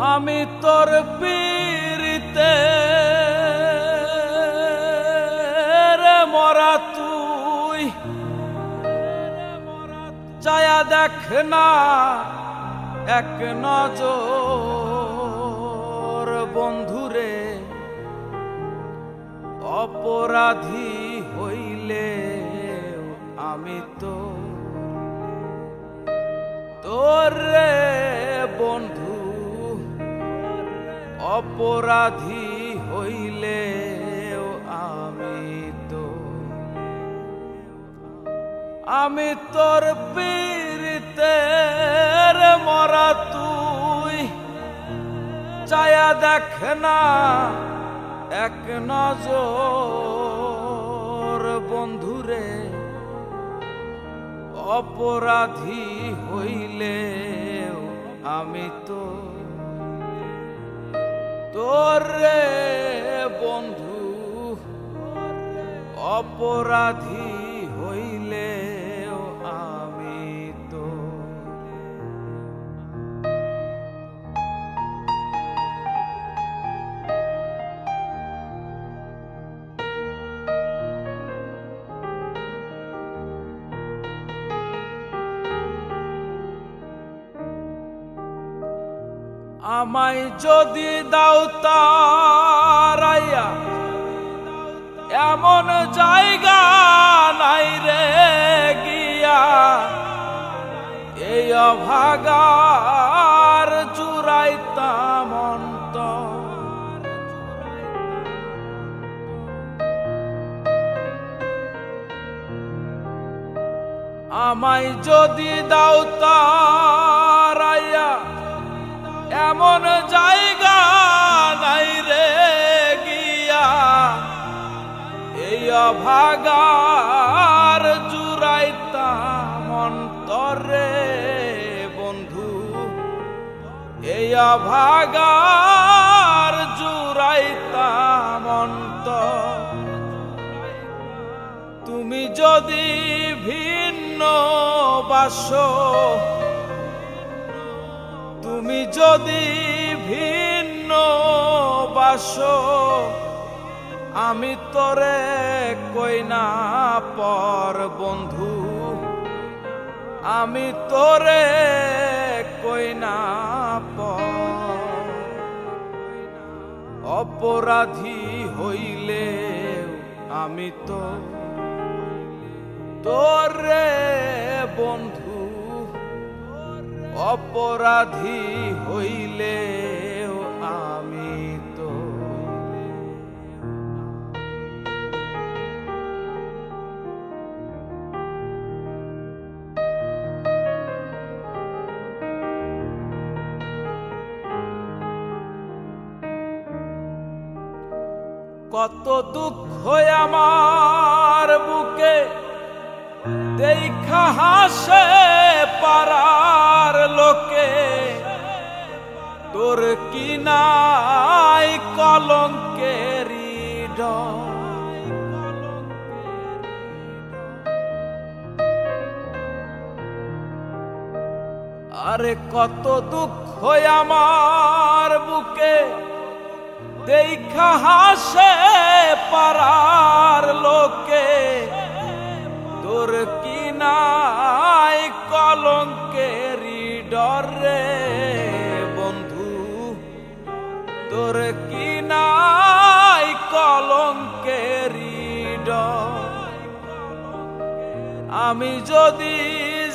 আমি তোর পীড়িতে রে মরা তুই চায়া দেখ না এক নজর বন্ধুরে অপরাধী হইলে আমি তো তোর রে বন্ধু অপরাধী হইলে আমি তোর পীড়িতে রে মরা তুই চায়া দেখ না এক নজর বন্ধুরে অপরাধী হইলে আমি তো তোর রে বন্ধু অপরাধী হইলে আমি তো আমায় যদি দাও তারাইয়া এমন জায়গা নাই রে গিয়া এই অভাগার জুড়াইতাম অন্তর আমায় যদি দাও তারাইয়া এমন জায়গা নাই রে গিয়া এই অভাগার জুড়াইতাম অন্তরে বন্ধু এই অভাগার জুড়াইতাম অন্তর তুমি যদি ভিন্ন বাসো তুমি যদি ভিন্ন বাসো আমি তোরে কই না পর বন্ধু আমি তোরে কই না পর অপরাধী হইলে আমি তো তোরে বন্ধু অপরাধী হইলে আমি তো কত দুঃখ আমার বুকে দেখা হাসে পারার লোকে তোর কি নাই কলঙ্কেরি ডর আরে কত দুঃখ আমার বুকে দেখা হাসে পারার লোকে তোর কি নাই কলঙ্কেরি ডরে বন্ধু তোর কি নাই কলঙ্কেরি ডর আমি যদি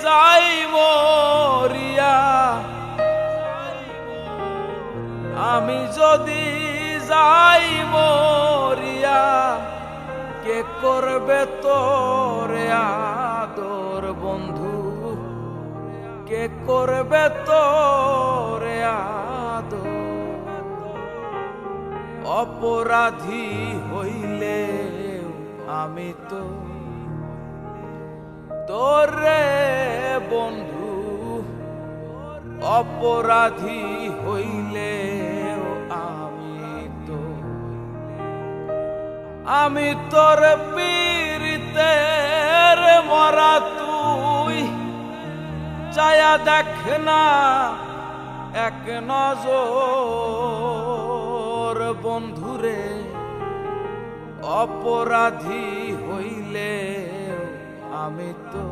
যাই মরিয়া আমি যদি যাই মরিয়া কে করবে তোরে আদর বন্ধু কে করবে তোরে আদর অপরাধী হইলে আমি তো তোরে বন্ধু অপরাধী হইলে আমি তোর পীড়িতে রে মরা তুই চায়া দেখ না এক নজর বন্ধুরে অপরাধী হইলে আমি তো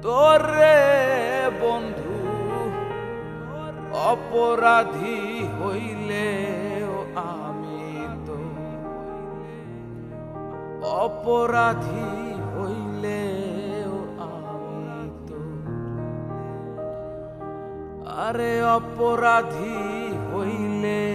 তোরে বন্ধু অপরাধী হইলে আমি তো অপরাধী হইলে আমি তো আরে অপরাধী হইলে